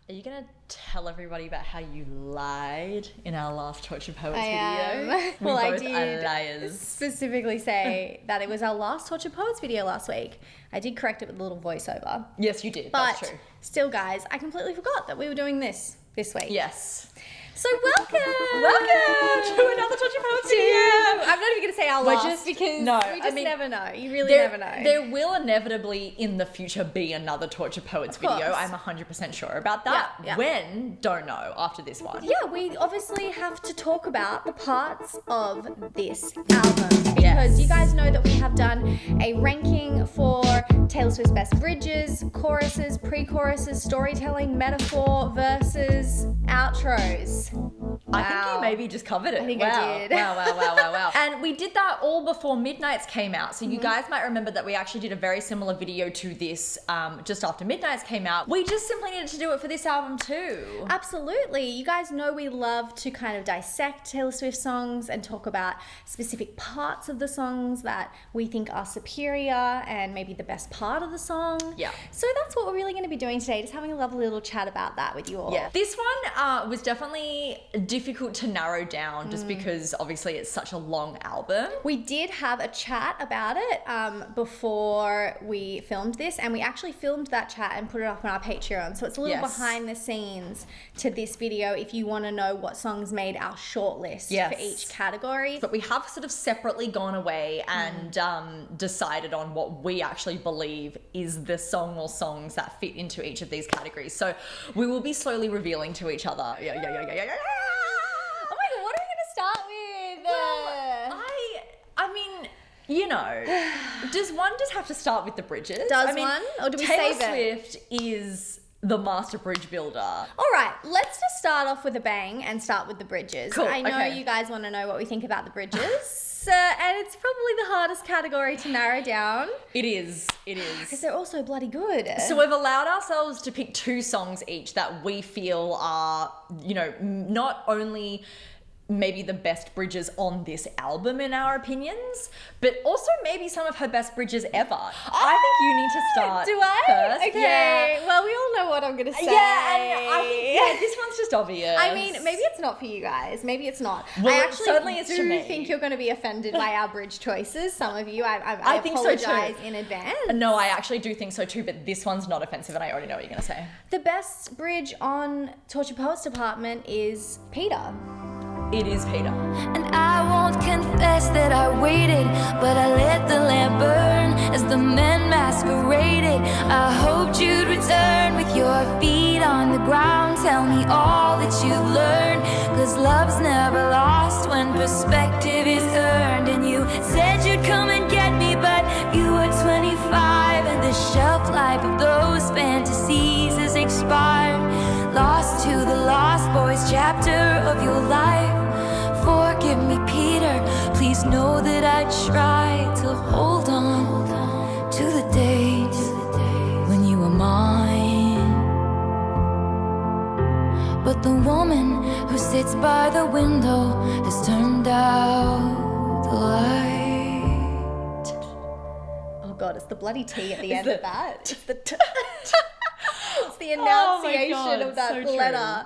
Are you going to tell everybody about how you lied in our last Torture Poets video? Well, we I both did are liars. specifically say that it was our last Torture Poets video last week. I did correct it with a little voiceover. Yes, you did. But That's true. still, guys, I completely forgot that we were doing this week. Yes. So welcome! Welcome to another Torture Poets video! I'm not even going to say our We're last just- because no, we just I mean, never know. You really never know. There will inevitably in the future be another Torture Poets Of course. video. I'm 100% sure about that. Yeah. When? Don't know after this one. Yeah, we obviously have to talk about the parts of this album because Yes. you guys know that we have done a ranking for Taylor Swift's best bridges, choruses, pre-choruses, storytelling, metaphor, verses, outros. I think you maybe just covered it. I think wow. I did. Wow. And we did that all before Midnights came out. So you Mm-hmm. guys might remember that we actually did a very similar video to this just after Midnights came out. We just simply needed to do it for this album too. Absolutely. You guys know we love to kind of dissect Taylor Swift songs and talk about specific parts of the songs that we think are superior and maybe the best part of the song. Yeah. So that's what we're really going to be doing today, just having a lovely little chat about that with you all. Yeah. This one was definitely difficult to narrow down Mm. just because obviously it's such a long album. We did have a chat about it before we filmed this, and we actually filmed that chat and put it up on our Patreon. So it's a little Yes. behind the scenes to this video if you want to know what songs made our shortlist Yes. for each category. But we have sort of separately gone away and decided on what we actually believe is the song or songs that fit into each of these categories. So we will be slowly revealing to each other. Yeah. Oh my god, what are we going to start with? Well, I mean, you know, does one just have to start with the bridges? Does I mean, one? Or do we Taylor save it? Swift is the master bridge builder. All right, let's just start off with a bang and start with the bridges. Cool, I know okay. you guys want to know what we think about the bridges. And it's probably the hardest category to narrow down It is. because they're all so bloody good. So we've allowed ourselves to pick 2 songs each that we feel are, you know, not only maybe the best bridges on this album in our opinions, but also maybe some of her best bridges ever. I think you need to start Do I? first. Okay. Yeah. Well, we all know what I'm going to say. Yeah, and I think this one's just obvious. I mean, maybe it's not for you guys. Maybe it's not. Well, I it actually certainly is to do me. think you're going to be offended by our bridge choices. Some of you, I I think so too. apologize in advance. No, I actually do think so too, but this one's not offensive and I already know what you're going to say. The best bridge on Torture Poets Department is Peter. It is Peter. And I won't confess that I waited, but I let the lamp burn as the men masqueraded. I hoped you'd return with your feet on the ground. Tell me all that you've learned, 'cause love's never lost when perspective is earned. And you said you'd come and get me, but you were 25 and the shelf life of those fantasies has expired. Lost to the Lost Boys chapter of your life. Forgive me, Peter. Please know that I tried to hold on to the days when you were mine. But the woman who sits by the window has turned out the light. Oh god, it's the bloody T at the end it? of that. It's the it's the Oh my enunciation God, of that so true. letter.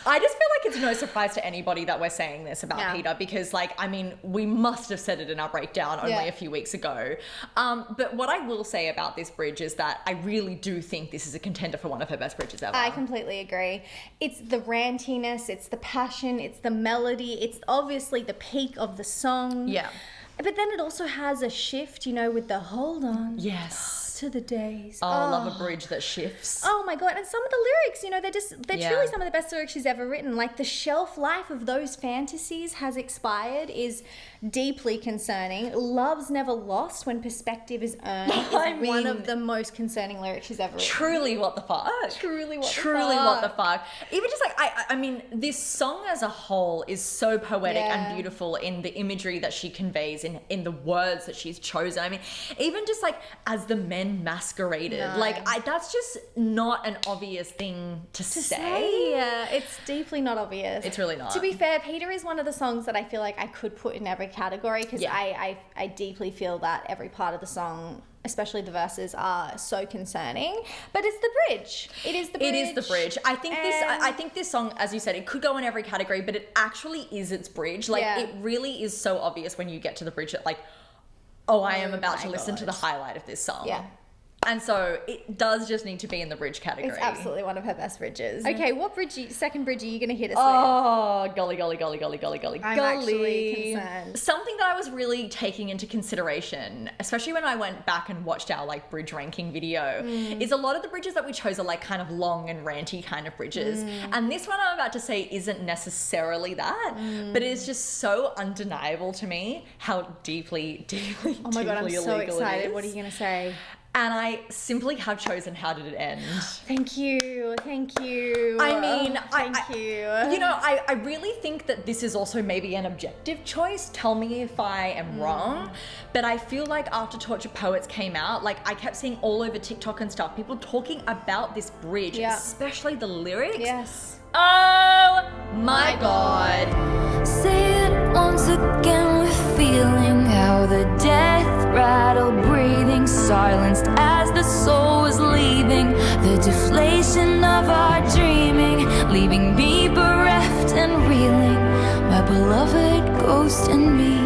I just feel like it's no surprise to anybody that we're saying this about Yeah. Peter because, like, I mean, we must have said it in our breakdown only Yeah. a few weeks ago. But what I will say about this bridge is that I really do think this is a contender for one of her best bridges ever. I completely agree. It's the rantiness, it's the passion, it's the melody, it's obviously the peak of the song. Yeah. But then it also has a shift, you know, with the hold on Yes. to the days. Oh, I love a bridge that shifts. Oh my god, and some of the lyrics, you know, they're Yeah. truly some of the best lyrics she's ever written. Like the shelf life of those fantasies has expired is deeply concerning. Love's never lost when perspective is earned is I one mean- of the most concerning lyrics she's ever written. Truly, what the fuck? Truly what the Truly, what the fuck? fuck? Even just like I mean, this song as a whole is so poetic Yeah. and beautiful in the imagery that she conveys, in the words that she's chosen. I mean, even just like as the men masqueraded, No. like that's just not an obvious thing to say. Yeah, it's deeply not obvious. It's really not. To be fair, Peter is one of the songs that I feel like I could put in every category because Yeah. I deeply feel that every part of the song especially the verses, are so concerning. But it's the bridge. It is the bridge. It is the bridge. I think this song, as you said, it could go in every category, but it actually is its bridge. Like, it really is so obvious when you get to the bridge that, like, I am about to listen to the highlight of this song. Yeah. And so it does just need to be in the bridge category. It's absolutely one of her best bridges. Okay, what second bridge are you going to hit us with? Oh, golly. I'm actually concerned. Something that I was really taking into consideration, especially when I went back and watched our like bridge ranking video, is a lot of the bridges that we chose are like kind of long and ranty kind of bridges. And this one I'm about to say isn't necessarily that, but it is just so undeniable to me how deeply Oh my God, I'm so excited. What are you going to say? And I simply have chosen How Did It End? Thank you. I mean, thank you. You know, I really think that this is also maybe an objective choice. Tell me if I am wrong. But I feel like after Torture Poets came out, like I kept seeing all over TikTok and stuff, people talking about this bridge, especially the lyrics. Yes. Oh my God. Say it once again with feeling, how the death rattle breathing silenced as the soul was leaving, the deflation of our dreaming, leaving me bereft and reeling, my beloved ghost and me,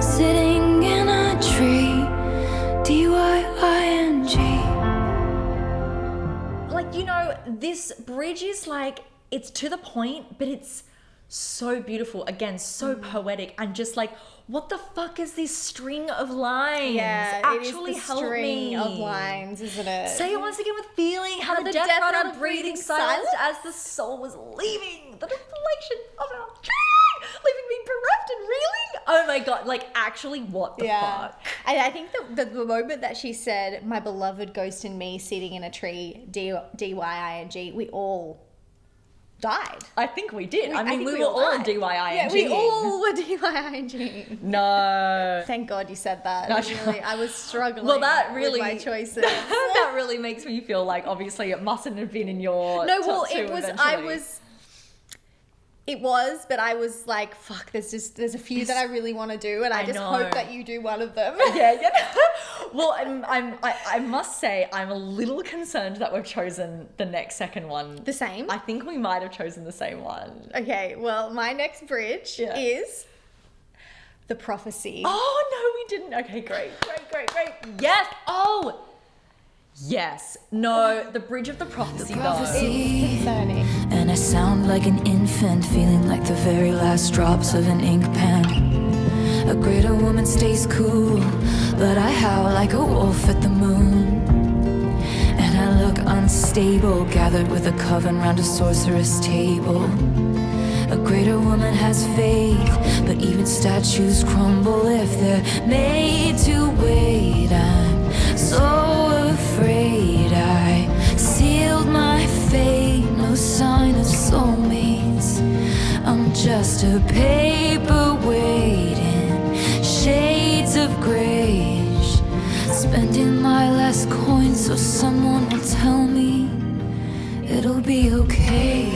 sitting in a tree, D-Y-I-N-G. Like, you know, this bridge is like, it's to the point, but it's so beautiful. Again, so poetic, and just like, what the fuck is this string of lines? Yeah, actually it is the help string me. of lines, isn't it? Say it once again with feeling, how the death rattle breathing silenced as the soul was leaving, the deflation of our tree, leaving me bereft and reeling. Oh my God, like actually, what the fuck? And I think the moment that she said, my beloved ghost and me sitting in a tree, D-Y-I-N-G, we all died. I think we did. I mean, think we were all D-Y-I-N-G. Yeah, we all were D-Y-I-N-G. No. Thank God you said that. No, I was struggling well, that really, with my choices. That really makes me feel like obviously it mustn't have been in your top two eventually. It was, but I was like, fuck, there's a few that I really want to do, and I just hope that you do one of them. Yeah. Well, I must say I'm a little concerned that we've chosen the next second one. The same? I think we might have chosen the same one. Okay, well, my next bridge is The Prophecy. Oh, no, we didn't. Okay, great. Yes. Oh, yes. No, the Bridge of the Prophecy, though. It's concerning. And I sound like an infant, feeling like the very last drops of an ink pen. A greater woman stays cool, but I howl like a wolf at the moon. And I look unstable, gathered with a coven round a sorceress table. A greater woman has faith, but even statues crumble if they're made to wait. I'm so afraid I sealed my fate, no sign of soulmates. I'm just a paperweight in shades of grayish, spending my last coin so someone will tell me it'll be okay.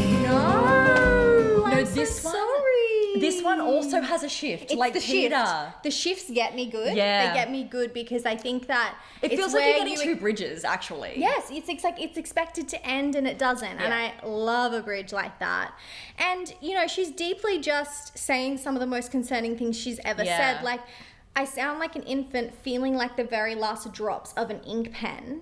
This one also has a shift. It's like the Peter. shift. The shifts get me good. Yeah. They get me good because I think that It feels like you're getting two bridges, actually. Yes, it's like it's expected to end and it doesn't. And I love a bridge like that. And, you know, she's deeply just saying some of the most concerning things she's ever said. Like, I sound like an infant feeling like the very last drops of an ink pen.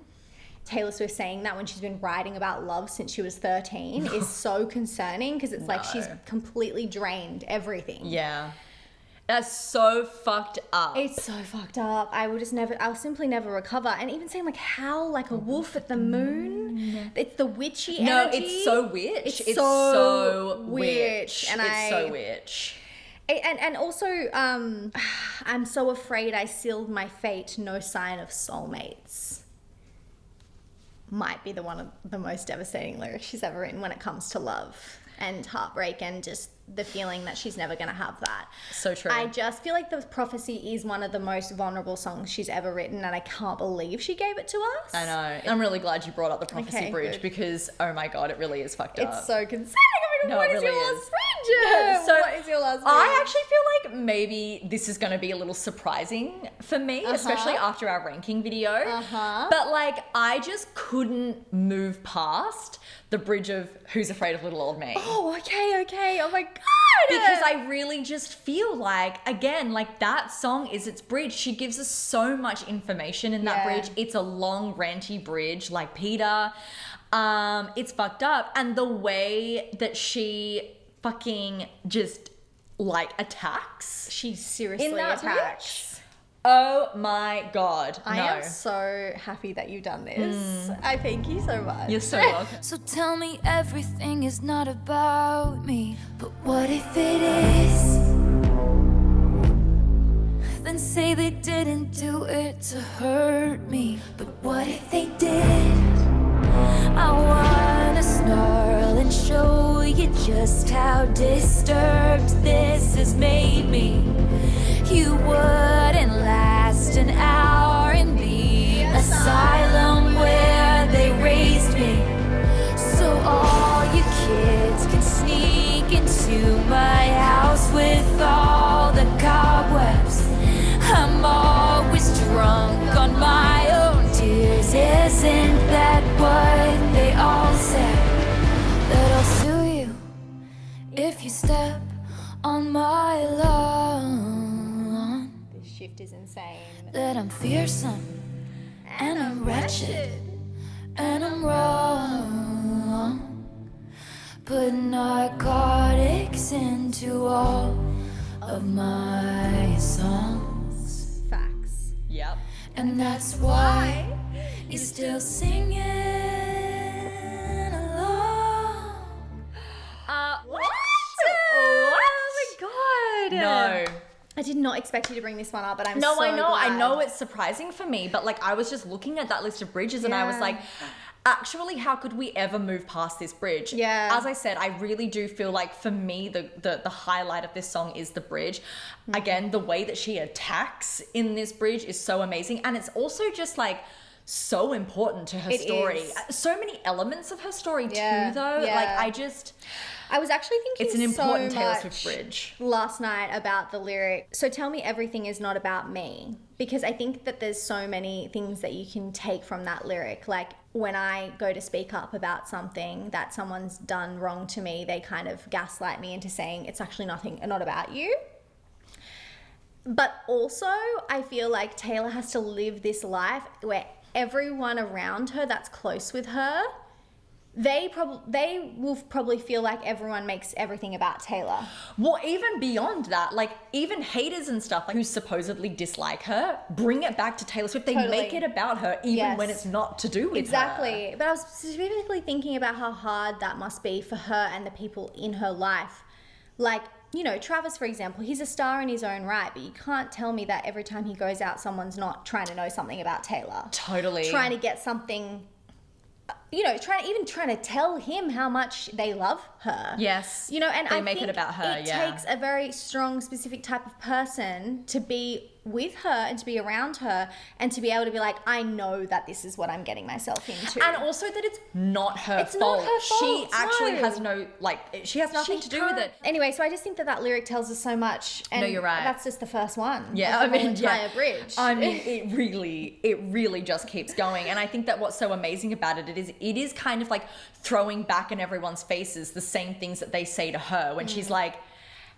Taylor Swift saying that when she's been writing about love since she was 13 is so concerning because it's like she's completely drained everything. Yeah. That's so fucked up. It's so fucked up. I'll simply never recover. And even saying like howl like a wolf at the moon. It's the witchy energy. No, it's so witch. It's so witch. And it's so witch. And also, I'm so afraid I sealed my fate, no sign of soulmates. Might be one of the most devastating lyrics she's ever written when it comes to love and heartbreak and just the feeling that she's never going to have that. So true. I just feel like The Prophecy is one of the most vulnerable songs she's ever written, and I can't believe she gave it to us. I know. I'm really glad you brought up The Prophecy Bridge because, oh my God, it really is fucked up. It's so concerning. Oh my God, what is your last So what is your last I bridge? actually feel like maybe this is going to be a little surprising for me, especially after our ranking video. But like, I just couldn't move past the bridge of Who's Afraid of Little Old Me. Oh, okay. Oh my God. Because I really just feel like, again, like that song is its bridge. She gives us so much information in that bridge. It's a long, ranty bridge like Peter. It's fucked up. And the way that she fucking just like attacks. She seriously in that attacks. bridge. Oh my God. I am so happy that you've done this. I thank you so much. You're so welcome. So tell me everything is not about me, but what if it is? Then say they didn't do it to hurt me, but what if they did? I wanna snarl and show you just how disturbed this has made me. You wouldn't last an hour in the asylum where they raised me. So all you kids can sneak into my house with all the cobwebs. I'm always drunk on my own tears. Isn't that what they all say? That I'll sue you if you step on my lawn. This shift is insane. That I'm fearsome and I'm wretched and I'm wrong. Put narcotics into all of my songs, Facts. Yep. and that's why you're still singing along. What? Oh my God. No. I did not expect you to bring this one up, but I'm No, so I know. glad. I know it's surprising for me, but like I was just looking at that list of bridges and I was Yeah. like, actually, how could we ever move past this bridge? Yeah. As I said, I really do feel like for me, the highlight of this song is the bridge. Again, the way that she attacks in this bridge is so amazing. And it's also just like so important to her It story. is. So many elements of her story Yeah, too, though. yeah. Like I was actually thinking it's an important so Taylor much Swift bridge. last night about the lyric. So tell me everything is not about me, because I think that there's so many things that you can take from that lyric. Like when I go to speak up about something that someone's done wrong to me, they kind of gaslight me into saying it's actually not about you. But also I feel like Taylor has to live this life where everyone around her that's close with her, they will probably feel like everyone makes everything about Taylor. Well, even beyond that, like even haters and stuff like who supposedly dislike her, bring it back to Taylor Swift. They Totally. make it about her even Yes. when it's not to do with her. Exactly. But I was specifically thinking about how hard that must be for her and the people in her life. Like, you know, Travis, for example, he's a star in his own right, but you can't tell me that every time he goes out, someone's not trying to know something about Taylor. Totally. Trying to get something, you know, trying to tell him how much they love her. Yes. You know, and They I make it think about her, it yeah. takes a very strong, specific type of person to be with her and to be around her and to be able to be like, I know that this is what I'm getting myself into. And also that it's not her It's fault. not her She fault, actually no. has no, like, she has nothing to do with it. Anyway, so I just think that lyric tells us so much. And No, you're right. That's just the first one. Yeah, of the whole entire yeah. bridge. I mean, it really just keeps going. And I think that what's so amazing about it is kind of like throwing back in everyone's faces the same things that they say to her when she's like,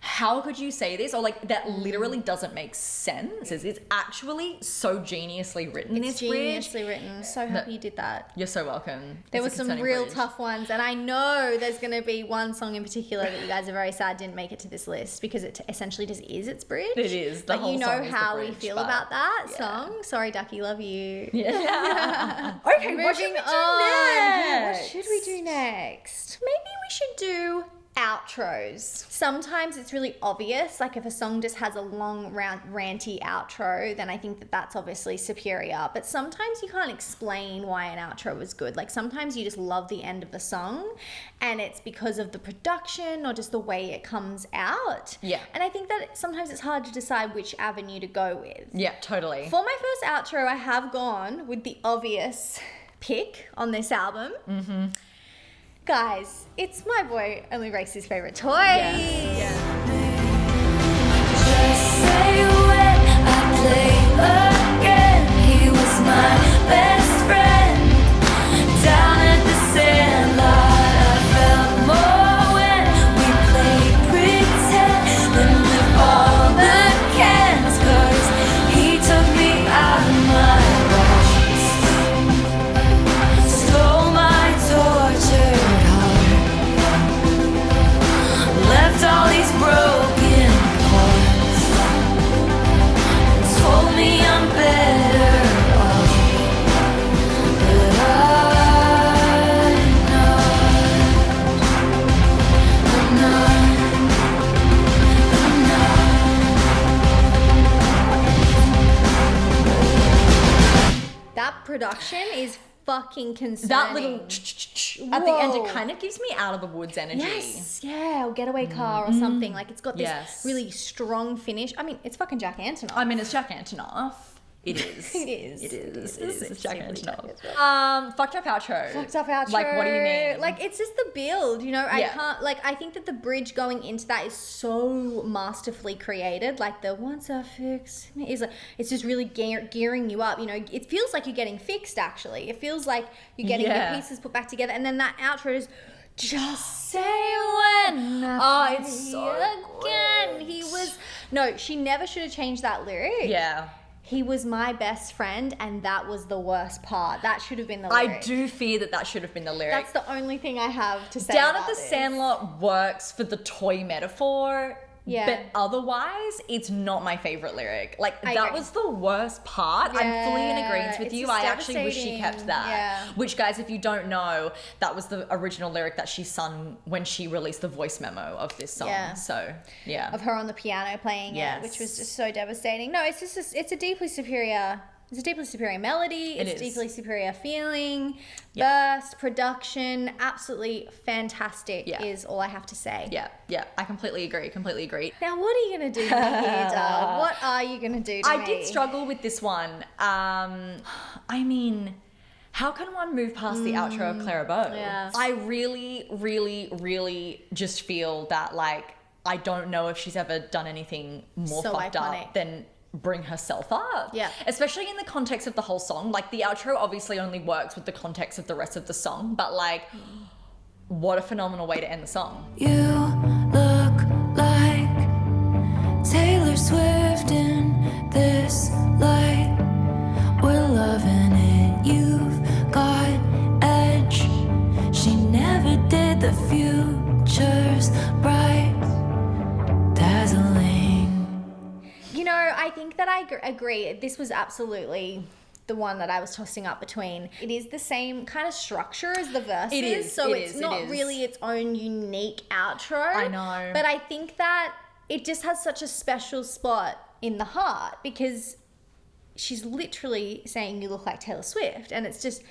how could you say this? Or like, that literally doesn't make sense. It's actually so geniusly written, It's this bridge. geniusly written. So happy you did that. You're so welcome. There It's were a some concerning real bridge. tough ones, and I know there's going to be one song in particular that you guys are very sad didn't make it to this list because it essentially just is its bridge. It is. The Like, whole you know song is the how we bridge, feel but about that yeah. song. Sorry, Ducky, love you. Yeah. Okay, what should we do next? What should we do next? Maybe we should do outros. Sometimes it's really obvious, like if a song just has a long, ranty outro, then I think that that's obviously superior. But sometimes you can't explain why an outro is good. Like sometimes you just love the end of the song and it's because of the production or just the way it comes out. Yeah. And I think that sometimes it's hard to decide which avenue to go with. Yeah, totally. For my first outro, I have gone with the obvious pick on this album. Guys, it's my boy, Only Racey's favourite toy. Yeah. Just say when I play again. He was my best friend. Down at the sandlot, I felt more when we played pretend than with all the cans. 'Cause he took me out of my box, stole my tortured heart, left all these broken parts, told me I'm better off. But I'm not. That production is fucking concerning. That little at the end, it kind of gives me Out of the Woods energy. Yes, yeah, or Getaway Car or something. Like, it's got this Yes. really strong finish. I mean, it's fucking Jack Antonoff. I mean, it's Jack Antonoff. It is. It is. It is. It is. It's Jack Simply Jack Antonoff. Fucked up outro. Fucked up outro. Like, what do you mean? Like, it's just the build, you know? I Yeah. can't, like, I think that the bridge going into that is so masterfully created. Like, the once I fix is like, it's just really gearing you up, you know? It feels like you're getting fixed, actually. It feels like you're getting Yeah. your pieces put back together. And then that outro is just say when I it's play so again. good. He was, no, she never should have changed that lyric. Yeah. He was my best friend, and that was the worst part. That should have been the I lyric. do fear that should have been the lyric. That's the only thing I have to say. Down about at the this. Sandlot works for the toy metaphor. Yeah. But otherwise, it's not my favorite lyric. Like, I that agree. was the worst part. I'm fully in Yeah, agreement with it's you. just I actually wish she devastating. kept that. Yeah. Which, guys, if you don't know, that was the original lyric that she sung when she released the voice memo of this song. Yeah. So, yeah. Of her on the piano playing Yes. it, which was just so devastating. No, it's just it's a deeply superior. It's a deeply superior melody. It It's is. deeply superior feeling, Yeah. burst, production, absolutely fantastic. Yeah. Is all I have to say. Yeah, yeah. I completely agree. Completely agree. Now, what are you gonna do to me here, Doug? What are you gonna do to me? I did struggle with this one. I mean, how can one move past the outro of Clara Bow? Yeah. I really, really, really just feel that, like, I don't know if she's ever done anything more So fucked iconic. up than bring herself up. Yeah. Especially in the context of the whole song. Like, the outro obviously only works with the context of the rest of the song, but, like, what a phenomenal way to end the song. You look like Taylor Swift in this light. We're loving it. You've got edge. She never did. The future's bright, dazzling. You know, I think that I agree. This was absolutely the one that I was tossing up between. It is the same kind of structure as the verses. It is, So it it's is, it not is. really its own unique outro. I know. But I think that it just has such a special spot in the heart because she's literally saying you look like Taylor Swift. And it's just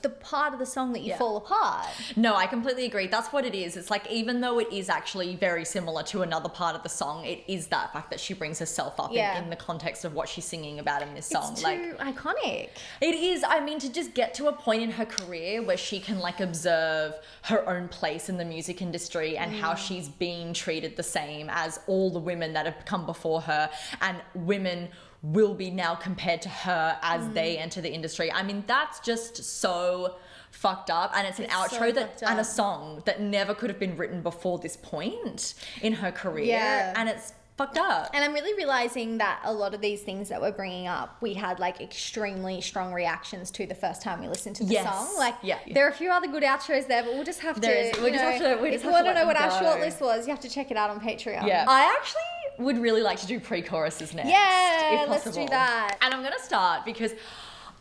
the part of the song that you Yeah. fall apart. No, I completely agree. That's what it is. It's like, even though it is actually very similar to another part of the song, it is that fact that she brings herself up Yeah. in the context of what she's singing about in this song. It's Like, too iconic. it is. I mean, to just get to a point in her career where she can, like, observe her own place in the music industry and how she's being treated the same as all the women that have come before her, and women will be now compared to her as they enter the industry. I mean, that's just so fucked up, and it's an It's so outro fucked and a up. song that never could have been written before this point in her career. Yeah. And it's fucked up. And I'm really realizing that a lot of these things that we're bringing up, we had like extremely strong reactions to the first time we listened to the Yes. song. Like, Yeah. there are a few other good outros there, but we'll just have to. There is- we just have to- we if just you have to want to let know what them our go. short list was, you have to check it out on Patreon. Yeah. I actually would really like to do pre-choruses next. Yeah, if let's do possible. that. And I'm going to start because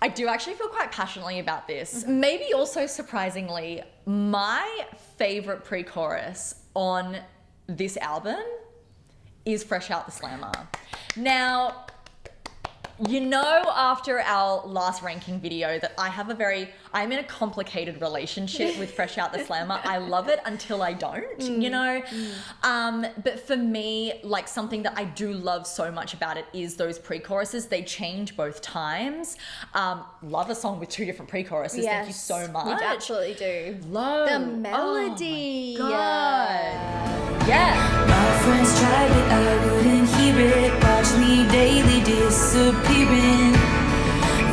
I do actually feel quite passionately about this. Maybe also surprisingly, my favorite pre-chorus on this album is Fresh Out the Slammer. Now, You know, after our last ranking video that I'm in a complicated relationship with Fresh Out the Slammer. I love it until I don't, you know? But for me, like something that I do love so much about it is those pre-choruses. They change both times. Love a song with 2 different pre-choruses. Thank you so much. We absolutely do. Love. The melody. Oh my God. Yeah. My friends tried but I wouldn't hear it. Watch me daily disappearing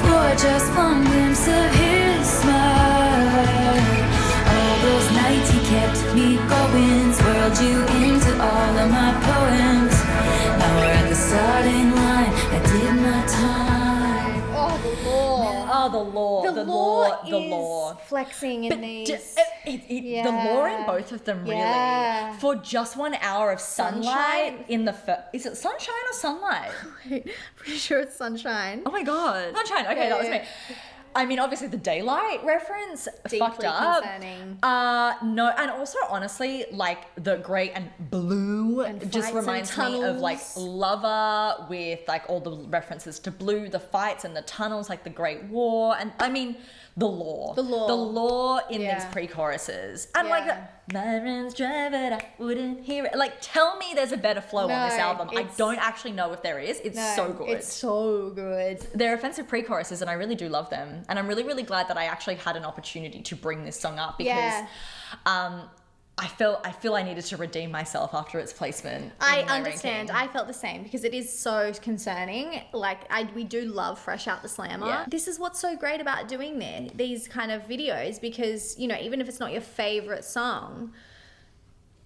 for just one glimpse of his smile. All those nights he kept me going, swirled you into all of my poems. Now we're at the starting line. I did my time. Oh, the law. Oh, the law. The law is flexing in these. The law in both of them, really. Yeah. For just 1 hour of sunlight in the is it sunshine or sunlight? Wait, pretty sure it's sunshine. Oh my God. Sunshine. Okay, that was me. I mean, obviously the daylight reference Deeply fucked up. concerning. No, and also honestly, like the grey and blue And just fights reminds and me of like tunnels. Lover with like all the references to blue, the fights and the tunnels, like the Great War, and I mean the law. The law. The law in Yeah. these pre-choruses. And Yeah. like my friends drive it, I wouldn't hear it. Like tell me there's a better flow on this No, album. I it's- don't actually know if there is. It's No, so good. It's so good. They're offensive pre-choruses and I really do love them. And I'm really, really glad that I actually had an opportunity to bring this song up because Yeah. I feel I needed to redeem myself after its placement. I in my understand. ranking. I felt the same because it is so concerning. Like we do love Fresh Out the Slammer. Yeah. This is what's so great about doing these kind of videos because, you know, even if it's not your favorite song,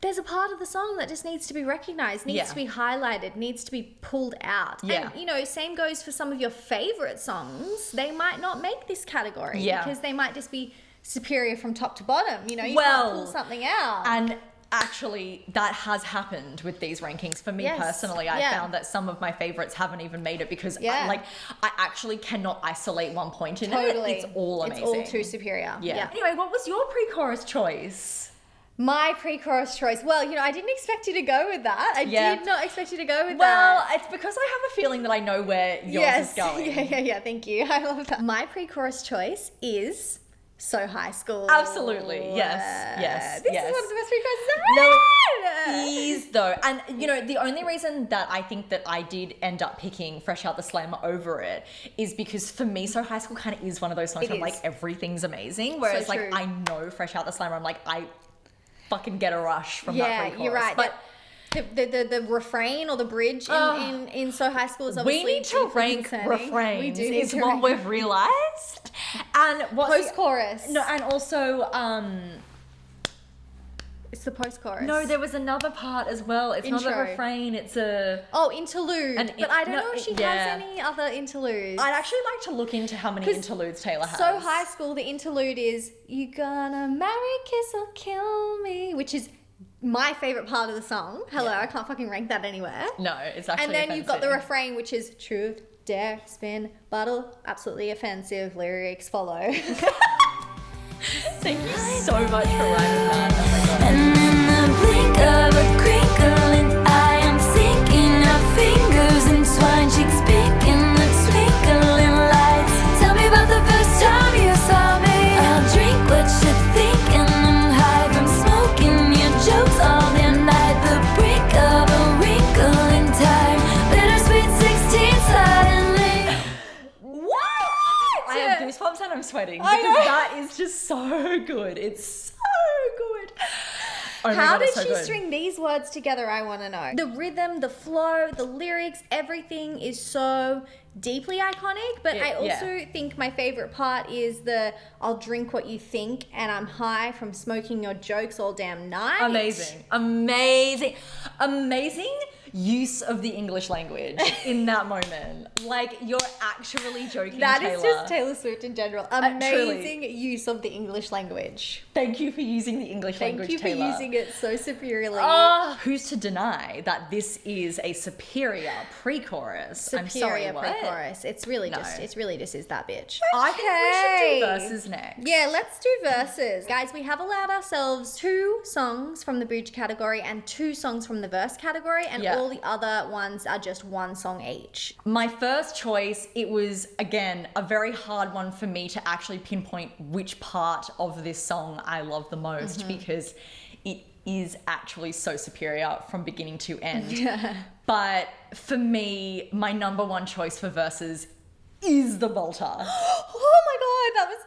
there's a part of the song that just needs to be recognized, needs to be highlighted, needs to be pulled out. Yeah. And, you know, same goes for some of your favorite songs. They might not make this category because they might just be superior from top to bottom. You know, you can't pull something out. And actually, that has happened with these rankings. For me personally, I found that some of my favorites haven't even made it because I actually cannot isolate one point in it. It's all amazing. It's all too superior. Yeah. Anyway, what was your pre-chorus choice? My pre-chorus choice. Well, you know, I didn't expect you to go with that. I did not expect you to go with Well, that. it's because I have a feeling that I know where yours is going. Yeah. Thank you. I love that. My pre-chorus choice is So High School. Absolutely. Yes. This is one of the best pre-choruces I've No, read. it is though. And you know, the only reason that I think that I did end up picking Fresh Out the Slammer over it is because for me, So High School kind of is one of those songs where I'm like, everything's amazing. Whereas like, true. I know Fresh Out the Slammer, I'm like, I fucking get a rush from that pre-chorus. You're right. But the refrain or the bridge in So High School is obviously we need to deeply rank concerning. refrains. We do need is to what rank we've realized. And what's post-chorus. No, and also It's the post-chorus. no, there was another part as well. It's not Intro. a refrain, it's a Interlude. An But I don't no, know if she yeah. has any other interludes. I'd actually like to look into how many interludes Taylor has. So High School, the interlude is You Gonna Marry, Kiss or Kill Me, which is my favorite part of the song. Hello, I can't fucking rank that anywhere. No, it's actually And then you've got the offensive. refrain, which is Truth, Dare, Spin, Battle, absolutely offensive, lyrics follow. Thank you so much for writing that. Oh my God. And in the blink of a crinkling eye, I'm thinking of fingers entwined, cheeks speaking the twinkling lights. Tell me about the first time you saw me. I'll drink what you're thinking. I'm high from smoking your jokes all damn night. The brink of a wrinkle in time, bittersweet 16 suddenly. What? I have goosebumps and I'm sweating because that is just so good. It's so good. Oh my How God, did it's so she good. string these words together? I want to know. The rhythm, the flow, the lyrics, everything is so deeply iconic. But I also think my favorite part is the I'll drink what you think and I'm high from smoking your jokes all damn night. Amazing use of the English language in that moment. Like, you're actually joking, That Taylor. is just Taylor Swift in general. truly. Amazing use of the English language. Thank you for using the English language, Thank you for Taylor. using it so superiorly. Who's to deny that this is a superior pre-chorus? I'm sorry, Superior what? pre-chorus. It's really No. just is that bitch. I think we should do Okay. verses next. Yeah, let's do verses. Guys, we have allowed ourselves 2 songs from the bridge category and 2 songs from the verse category, and Yeah. all the other ones are just one song each. My first choice, it was, again, a very hard one for me to actually pinpoint which part of this song I love the most because it is actually so superior from beginning to end. But for me, my number one choice for verses is the Volta. Oh my God, that was...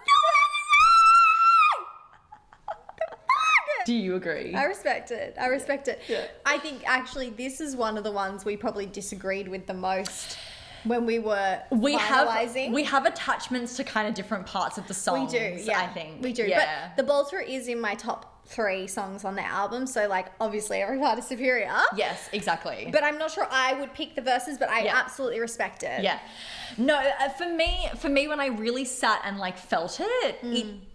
Do you agree? I respect it. I respect it. Yeah. I think actually this is one of the ones we probably disagreed with the most when we were finalizing. We have attachments to kind of different parts of the songs. We do, yeah. I think. We do. Yeah. But the Bolter is in my top 3 songs on the album, so like obviously every part is superior. Yes, exactly. But I'm not sure I would pick the verses, but I Yeah. absolutely respect it. Yeah. No, for me, when I really sat and like felt it,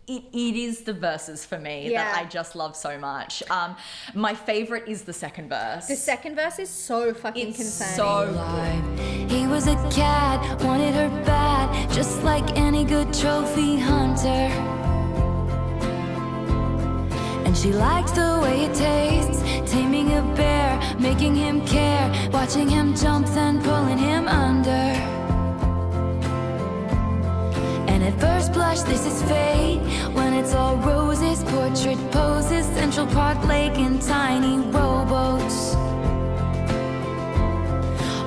it is the verses for me that I just love so much. My favorite is the second verse. The second verse is so fucking It's concerning. so He was a cat, wanted her bad, just like any good trophy hunter. And she liked the way it tastes, taming a bear, making him care, watching him jump, then pulling him under. And at first blush, this is fate, when it's all roses, portrait poses, Central Park Lake and tiny rowboats.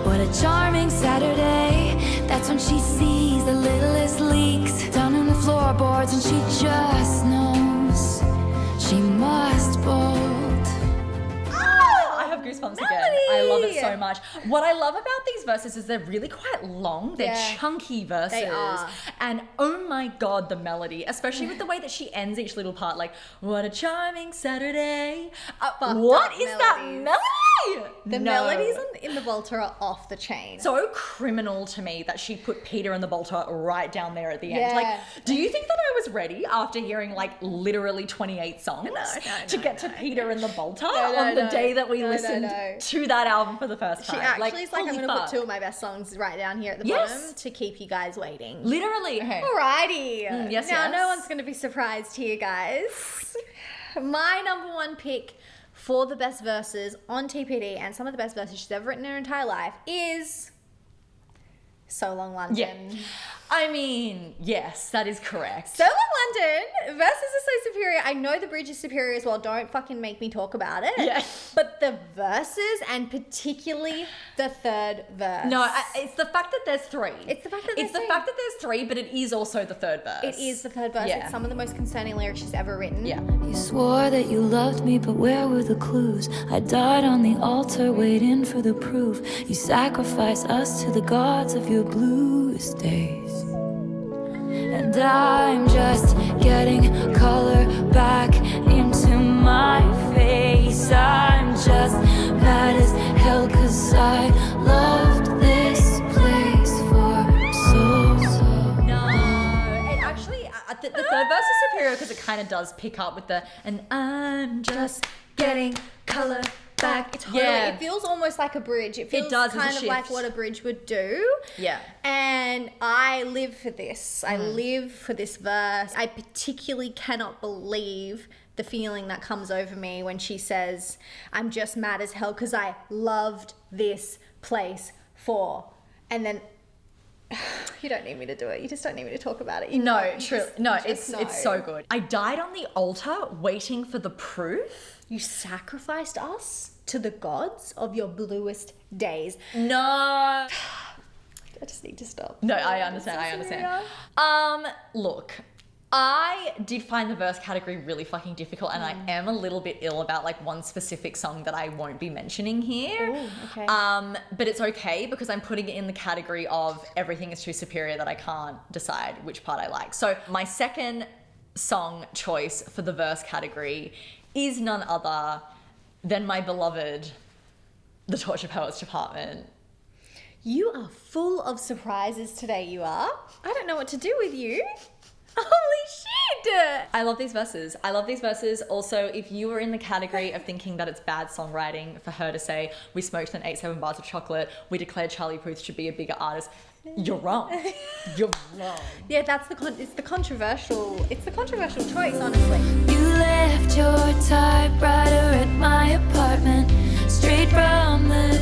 What a charming Saturday, that's when she sees the littlest leaks down in the floorboards, and she just knows she must bolt. I have goosebumps again. I love it so much. What I love about these verses is they're really quite long. They're chunky verses. They are. And oh my God, the melody, especially with the way that she ends each little part, like, what a charming Saturday. What is that melody? The melodies in the Volta are off the chain. So criminal to me that she put Peter and the Volta right down there at the end. Yeah. Like, do you think that I was ready after hearing like literally 28 songs to get to Peter and the Volta on the day that we listened to that album for the first time? She actually is like, I'm holy going to put fuck. 2 of my best songs right down here at the Yes. bottom to keep you guys waiting. Literally. Okay. Alrighty. Yes, now, yes. no one's going to be surprised here, guys. My number one pick for the best verses on TPD and some of the best verses she's ever written in her entire life is So Long London. Yeah. I mean, yes, that is correct. So Long London, verses are so superior. I know the bridge is superior as well. Don't fucking make me talk about it. Yeah. But the verses, and particularly the third verse. No, it's the fact that there's 3. It's the fact that It's the there's fact that there's 3, but it is also the third verse. It is the third verse. Yeah. It's some of the most concerning lyrics she's ever written. Yeah. You swore that you loved me, but where were the clues? I died on the altar waiting for the proof. You sacrificed us to the gods of your bluest days. And I'm just getting color back into my face. I'm just mad as hell 'cause I loved this place for so No, and actually, the third verse is superior because it kind of does pick up with the, and I'm just getting color back. Totally. It feels almost like a bridge. It feels does, it's a kind of like shift. what a bridge would do. Yeah. And I live for this. I live for this verse. I particularly cannot believe the feeling that comes over me when she says, I'm just mad as hell because I loved this place for. And then you don't need me to do it. You just don't need me to talk about it. You know, No, true. No, just know. it's so good. I died on the altar waiting for the proof. You sacrificed us to the gods of your bluest days. No. I just need to stop. No, I understand. Look, I did find the verse category really fucking difficult, and I am a little bit ill about like one specific song that I won't be mentioning here. Ooh, okay. But it's okay because I'm putting it in the category of everything is too superior that I can't decide which part I like. So my second song choice for the verse category is none other than my beloved The Torture Poets Department. You are full of surprises today, you are. I don't know what to do with you. Holy shit! I love these verses. Also, if you were in the category of thinking that it's bad songwriting for her to say, we smoked and ate 7 bars of chocolate, we declared Charlie Puth should be a bigger artist, you're wrong. You're wrong. Yeah, it's the controversial choice, honestly. You left your typewriter at my apartment, straight from the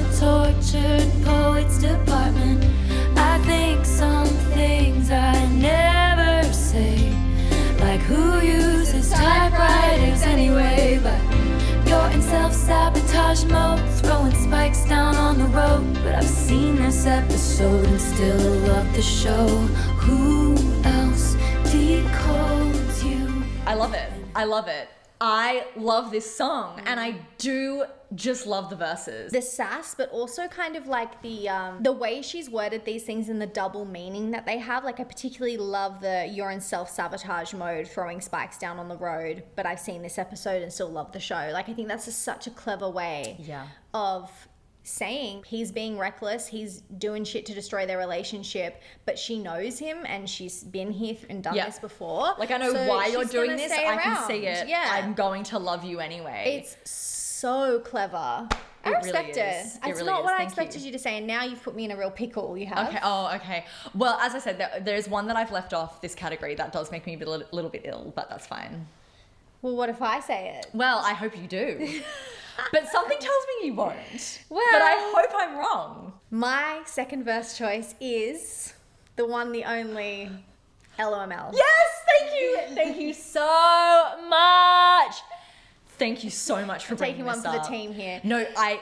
but I've seen this episode and still love the show. Who else decodes you? I love it. I love it. I love this song, and I do just love the verses. The sass, but also kind of like the way she's worded these things and the double meaning that they have. Like, I particularly love the "you're in self-sabotage mode, throwing spikes down on the road, but I've seen this episode and still love the show." Like, I think that's just such a clever way of saying he's being reckless, he's doing shit to destroy their relationship, but she knows him and she's been here and done this before. Like, I know why you're doing this. I can see it. Yeah. I'm going to love you anyway. It's so clever. I respect it. It's not what I expected you to say, and now you've put me in a real pickle. You have. Okay. Oh, okay. Well, as I said, there's one that I've left off this category that does make me a little bit ill, but that's fine. Well, what if I say it? Well, I hope you do. But something tells me you won't. Well, but I hope I'm wrong. My second verse choice is the one, the only, LOML. Yes, thank you. Thank you so much. Thank you so much for bringing this up. Taking one for the team here. No, thank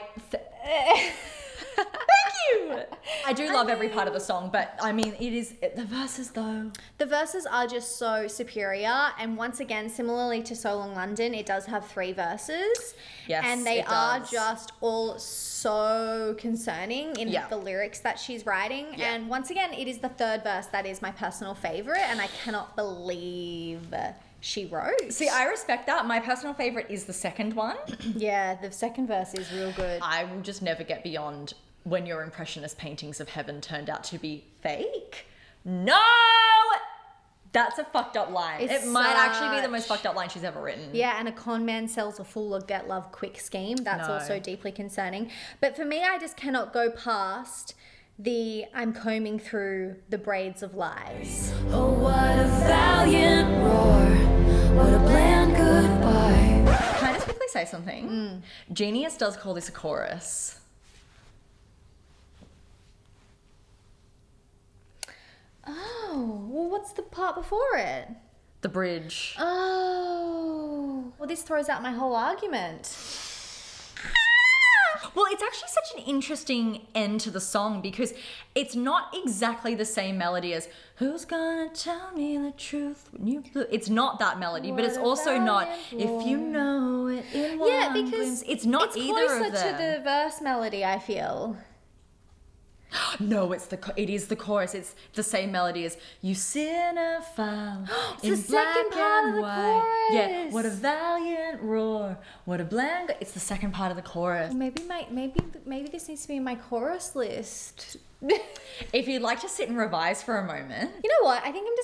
you. I do love every part of the song, but I mean, the verses though. The verses are just so superior, and once again, similarly to So Long London, it does have 3 verses. Yes, and they it are does. just all so concerning in the lyrics that she's writing. Yeah. And once again, it is the 3rd verse that is my personal favorite, and I cannot believe she wrote. See, I respect that. My personal favorite is the second one. Yeah, the second verse is real good. I will just never get beyond when your impressionist paintings of heaven turned out to be fake. No! That's a fucked up line. It might actually be the most fucked up line she's ever written. Yeah, and a con man sells a fool a get love quick scheme. That's also deeply concerning. But for me, I just cannot go past the I'm combing through the braids of lies. Oh, what a valiant roar, what a bland goodbye. Can I just quickly say something? Genius does call this a chorus. Oh, well, what's the part before it? The bridge. Oh, well, this throws out my whole argument. Well, it's actually such an interesting end to the song because it's not exactly the same melody as "Who's gonna tell me the truth when you blue?" It's not that melody, but it's also not "If you know it in one because glimpse." It's not either of them. It's closer to the verse melody, I feel. No, it is the chorus. It's the same melody as "You cinephile It's in the second black part and of the white." Yeah, chorus. what a valiant roar, what a blank. It's the second part of the chorus. Maybe this needs to be in my chorus list. If you'd like to sit and revise for a moment. You know what? I think I'm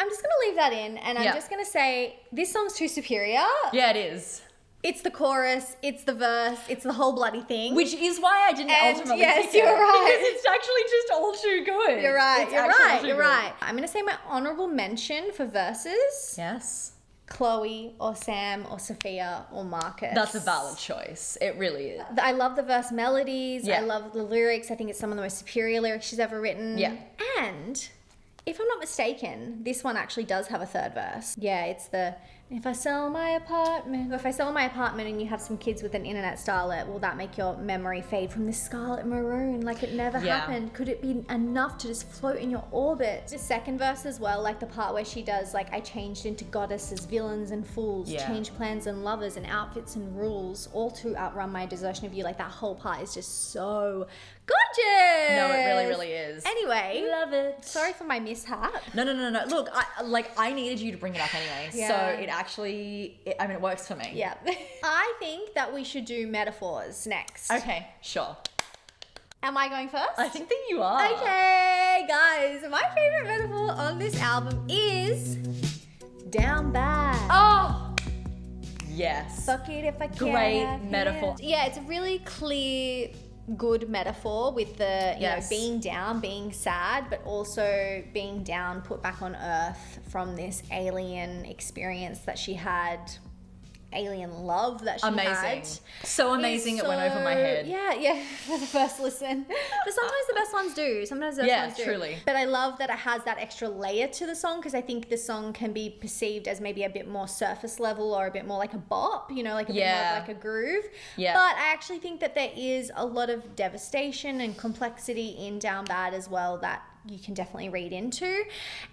just gonna leave that in, and I'm just gonna say this song's too superior. Yeah, it is. It's the chorus, it's the verse, it's the whole bloody thing. Which is why I didn't ultimately pick it. You're right. Because it's actually just all too good. You're right. It's You're actually all right. too You're good. right. I'm gonna say my honorable mention for verses: Yes. Chloe or Sam or Sophia or Marcus. That's a valid choice. It really is. I love the verse melodies. Yeah. I love the lyrics. I think it's some of the most superior lyrics she's ever written. Yeah. And if I'm not mistaken, this one actually does have a 3rd verse. Yeah, it's the if I sell my apartment and you have some kids with an internet starlet, will that make your memory fade from this scarlet maroon like it never happened? Could it be enough to just float in your orbit? The second verse as well, like the part where she does like I changed into goddesses, villains and fools, change plans and lovers and outfits and rules, all to outrun my desertion of you. Like that whole part is just so gorgeous. No, it really, really is. Anyway, Love it. sorry for my mishap. No. Look, I needed you to bring it up anyway. Yeah. So it actually, it works for me. Yeah. I think that we should do metaphors next. Okay, sure. Am I going first? I think that you are. Okay, guys, my favorite metaphor on this album is down bad. Oh, yes. Fuck it if I can. Great have metaphor. it. Yeah, it's a really clear, good metaphor with the you know being down, being sad, but also being down, put back on Earth from this alien experience that she had alien love that she Amazing. had. So amazing, it went over my head. Yeah, for the first listen. But sometimes the best ones do. Sometimes the best ones do. Truly. But I love that it has that extra layer to the song, because I think the song can be perceived as maybe a bit more surface level or a bit more like a bop, you know, like a bit more of like a groove. Yeah. But I actually think that there is a lot of devastation and complexity in Down Bad as well that you can definitely read into.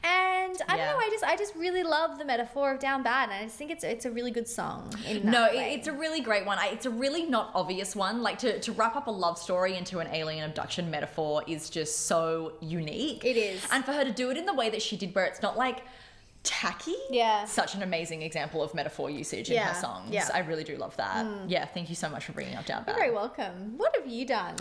And I don't know, I just really love the metaphor of Down Bad, and I just think it's a really good song in that way. It's a really great one. It's a really not obvious one. Like to wrap up a love story into an alien abduction metaphor is just so unique. It is. And for her to do it in the way that she did, where it's not like tacky. Yeah. Such an amazing example of metaphor usage in her songs. Yeah. I really do love that. Yeah, thank you so much for bringing up Down Bad. You're very welcome. What have you done?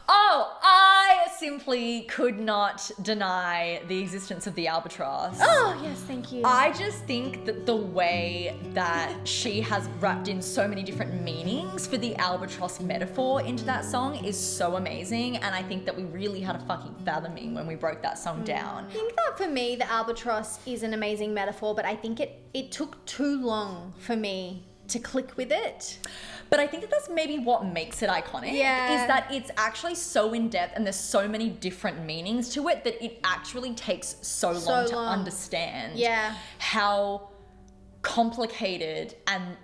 Oh, I simply could not deny the existence of the albatross. Oh, yes, thank you. I just think that the way that she has wrapped in so many different meanings for the albatross metaphor into that song is so amazing, and I think that we really had a fucking fathoming when we broke that song down. I think that for me, the albatross is an amazing metaphor, but I think it took too long for me to click with it. But I think that that's maybe what makes it iconic, Yeah. is that it's actually so in-depth and there's so many different meanings to it that it actually takes so long to understand how complicated and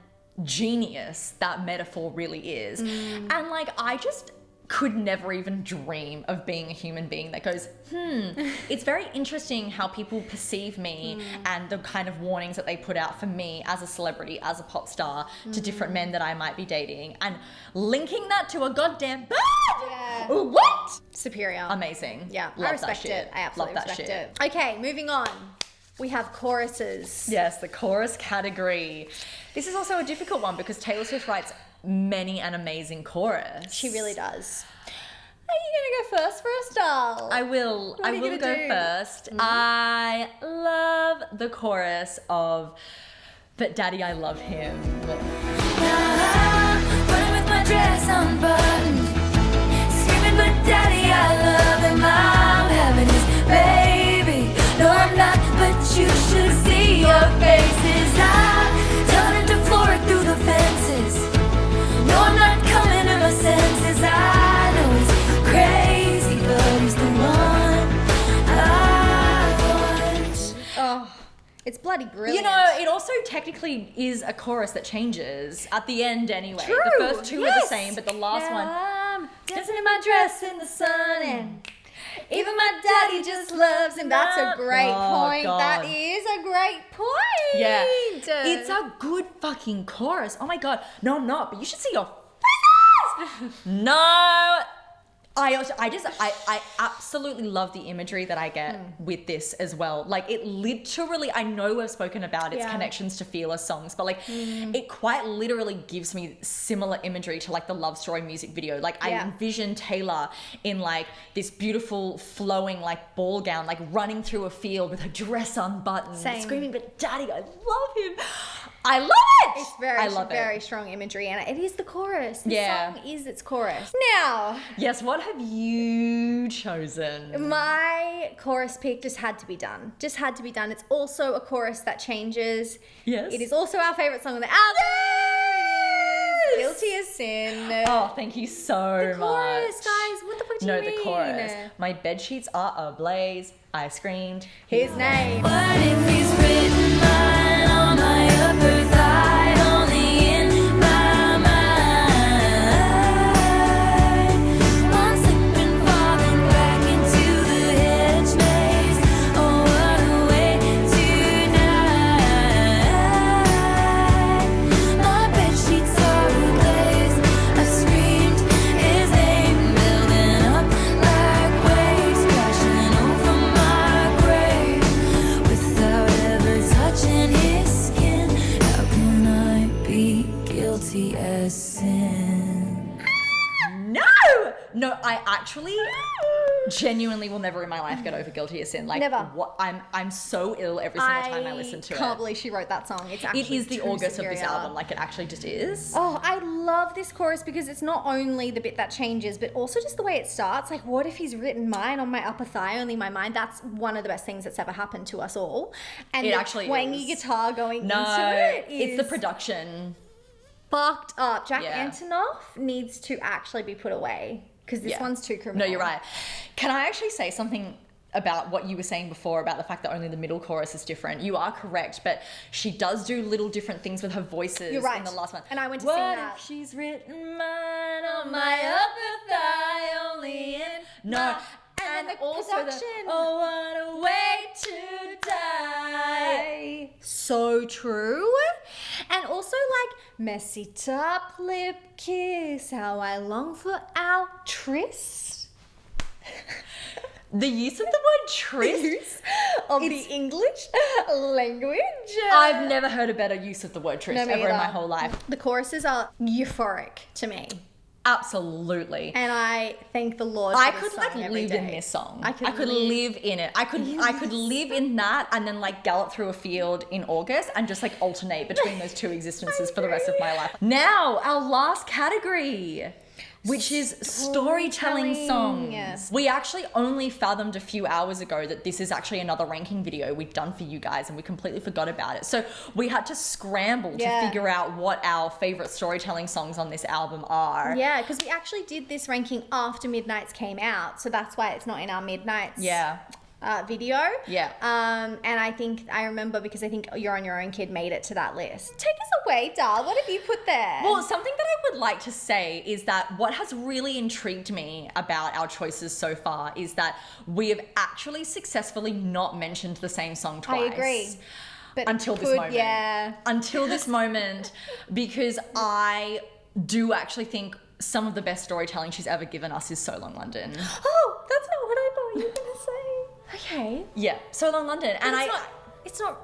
genius that metaphor really is. And like, I just could never even dream of being a human being that goes, it's very interesting how people perceive me and the kind of warnings that they put out for me as a celebrity, as a pop star, to different men that I might be dating, and linking that to a goddamn bird. Yeah. What? Superior. Amazing. Yeah, Love I respect that shit. it. I absolutely Love that respect shit. it. Okay, moving on. We have choruses. Yes, the chorus category. This is also a difficult one because Taylor Swift writes many an amazing chorus. She really does. Are you gonna go first for us, doll? I will. What are I you will gonna go do? first. I love the chorus of "But Daddy, I Love Him." Running with my dress unbuttoned, screaming, but daddy, I love him. I'm having his baby. No, I'm not, but you should see your faces. I'm turning to Florida through the fences. No, I'm not coming to my senses. I know he's crazy, but he's the one I want. Oh, it's bloody brilliant. You know, it also technically is a chorus that changes at the end anyway. True. The first two are the Yes. same, but the last one. I'm dancing in my dress in the sun, and even my daddy just loves him. That's a great point. God. That is a great point. Yeah. It's a good fucking chorus. Oh my God. No, I'm not, but you should see your faces. No. I absolutely love the imagery that I get with this as well. Like, it literally, I know we've spoken about its connections to Fearless songs, but like it quite literally gives me similar imagery to like the Love Story music video. Like I envision Taylor in like this beautiful flowing like ball gown, like running through a field with her dress unbuttoned, screaming, "But Daddy, I love him." I love it. It's very strong imagery, and it is the chorus. The song is its chorus. Now, yes, what have you chosen? my chorus pick just had to be done. Just had to be done. It's also a chorus that changes. Yes. It is also our favorite song on the album. It is Guilty as Sin. Oh, thank you so The much. chorus, guys. What the fuck do you mean? No, the chorus. My bed sheets are ablaze. I screamed His name. What if he's written mine on my upper thigh, only in my mind? I'm slipping, falling back into the hedge maze. Oh, what a way tonight. My bedsheets are ablaze. I've screamed his name, building up like waves, crashing over my grave. Without ever touching his skin, how can I be guilty as sin? No, I actually genuinely will never in my life get over Guilty as Sin. Like, Never. What I'm so ill every single time I listen to it. I can't believe she wrote that song. It's It actually is the true August of this superior. album. Like, it actually just is. Oh, I love this chorus because it's not only the bit that changes, but also just the way it starts. Like, what if he's written mine on my upper thigh, only my mind? That's one of the best things that's ever happened to us all. And It the actually twangy is. guitar going No, into it it's the is- production. fucked up. Jack Yeah. Antonoff needs to actually be put away because this one's too criminal. No, you're right. Can I actually say something about what you were saying before about the fact that only the middle chorus is different? You are correct, but she does do little different things with her voices. You're right. In the last one. And I went to what sing that. if she's written mine on my upper thigh only in no. And the also production. oh, what a way to die. So true. And also like messy top lip kiss, how I long for our tryst. The use of the word tryst Of the English language. I've never heard a better use of the word tryst No, me ever in my either. whole life. The choruses are euphoric to me. Absolutely. And I thank the Lord for I this could song like every live in day. this song. I could live in it. I could live in that and then like gallop through a field in August and just like alternate between those two existences for the rest of my life. Now, our last category, which is storytelling songs. Yes. We actually only fathomed a few hours ago that this is actually another ranking video we'd done for you guys and we completely forgot about it. So we had to scramble to figure out what our favorite storytelling songs on this album are. Yeah, because we actually did this ranking after Midnights came out, so that's why it's not in our Midnights video. Yeah. And I remember because I think You're on Your Own Kid made it to that list. Take us away, Dar. What have you put there? Well, something that I would like to say is that what has really intrigued me about our choices so far is that we have actually successfully not mentioned the same song twice. I agree. But Until this moment. Yeah. Until this moment, because I do actually think some of the best storytelling she's ever given us is So Long London. Oh, that's not what I thought you were going to say. Okay. Yeah, So Long London. And It's not.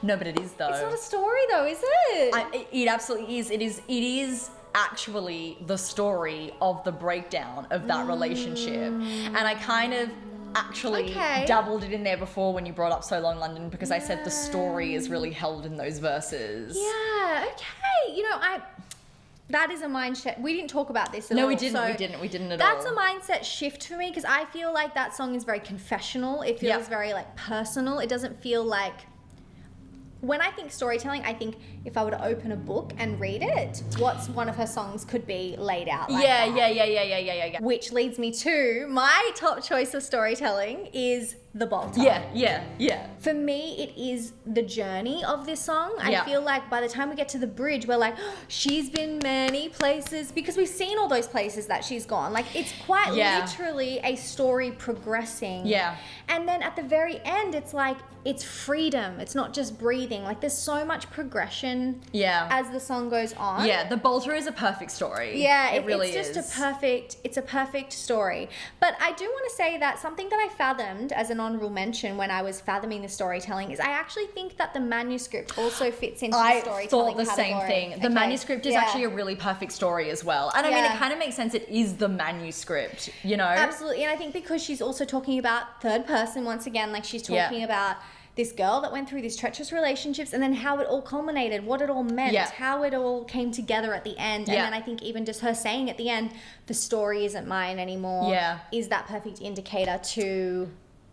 No, but it is though. It's not a story though, is it? It absolutely is. It is actually the story of the breakdown of that relationship. And I kind of actually dabbled it in there before when you brought up So Long London because I said the story is really held in those verses. Yeah. Okay. You know, that is a mindset. We didn't talk about this at all. No, we didn't. So We didn't at all. that's a mindset shift for me because I feel like that song is very confessional. It feels very like personal. It doesn't feel like. When I think storytelling, I think if I were to open a book and read it, what's one of her songs could be laid out like that. Yeah. Which leads me to my top choice of storytelling is The Bolter. Yeah. For me, it is the journey of this song. I feel like by the time we get to the bridge, we're like, oh, she's been many places because we've seen all those places that she's gone. Like, it's quite literally a story progressing. Yeah. And then at the very end, it's like, it's freedom. It's not just breathing. Like, there's so much progression as the song goes on. Yeah, The Bolter is a perfect story. Yeah, it really it's is. just a perfect story. But I do want to say that something that I fathomed as an honorable mention when I was fathoming the storytelling is I actually think that the manuscript also fits into the storytelling I thought the category. same thing. The manuscript is actually a really perfect story as well. And I mean, it kind of makes sense. It is the manuscript, you know? Absolutely. And I think because she's also talking about third person once again, like she's talking about this girl that went through these treacherous relationships and then how it all culminated, what it all meant, how it all came together at the end. And then I think even just her saying at the end, the story isn't mine anymore, is that perfect indicator to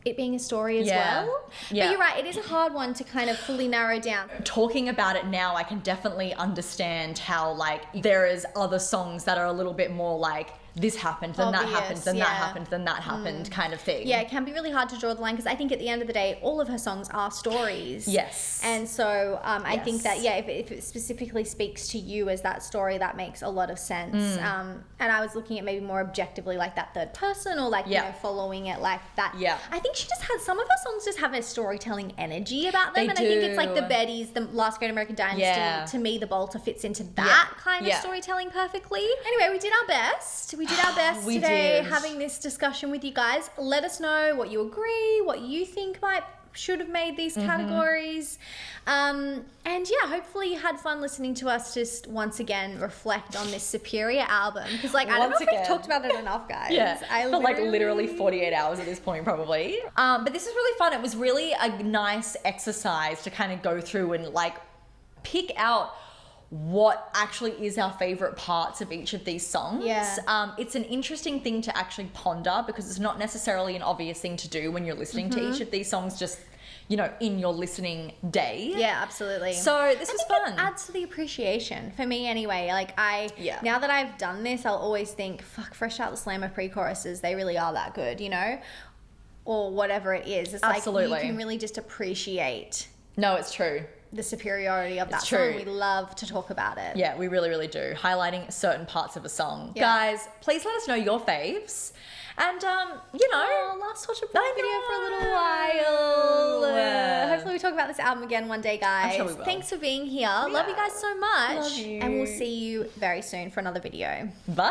it being a story as well. But you're right, it is a hard one to kind of fully narrow down. Talking about it now, I can definitely understand how like there is other songs that are a little bit more like this happened, then that happened, then that happened, then that happened kind of thing. Yeah, it can be really hard to draw the line because I think at the end of the day, all of her songs are stories. Yes. And so I think that, if it specifically speaks to you as that story, that makes a lot of sense. And I was looking at maybe more objectively like that third person or like, you know, following it like that. Yeah. I think she just had, some of her songs just have a storytelling energy about them. They and do. I think it's like the Bettys, the Last Great American Dynasty. Yeah. To me, the Bolter fits into that kind of storytelling perfectly. Anyway, we did our best. We did our best today having this discussion with you guys. Let us know what you agree, what you think should have made these categories. And hopefully you had fun listening to us just once again reflect on this Superior album. Because I don't know if we've talked about it enough, guys. Literally 48 hours at this point probably. But this is really fun. It was really a nice exercise to kind of go through and like pick out what actually is our favorite parts of each of these songs. It's an interesting thing to actually ponder because it's not necessarily an obvious thing to do when you're listening to each of these songs, just you know, in your listening day. Yeah, absolutely. So this I was think fun. it adds to the appreciation for me anyway. Like Yeah. now that I've done this, I'll always think, fuck, Fresh Out the Slammer pre-choruses, they really are that good, you know? Or whatever it is. It's Absolutely. like you can really just appreciate No, it's true. the superiority of that true. song. We love to talk about it. Yeah, we really, really do. Highlighting certain parts of a song. Yeah. Guys, please let us know your faves. And, you know. Oh, last Watch a Boy I video for a little while. know. Hopefully we talk about this album again one day, guys. I'm sure we will. Thanks for being here. Love you guys so much. Love you. And we'll see you very soon for another video. Bye.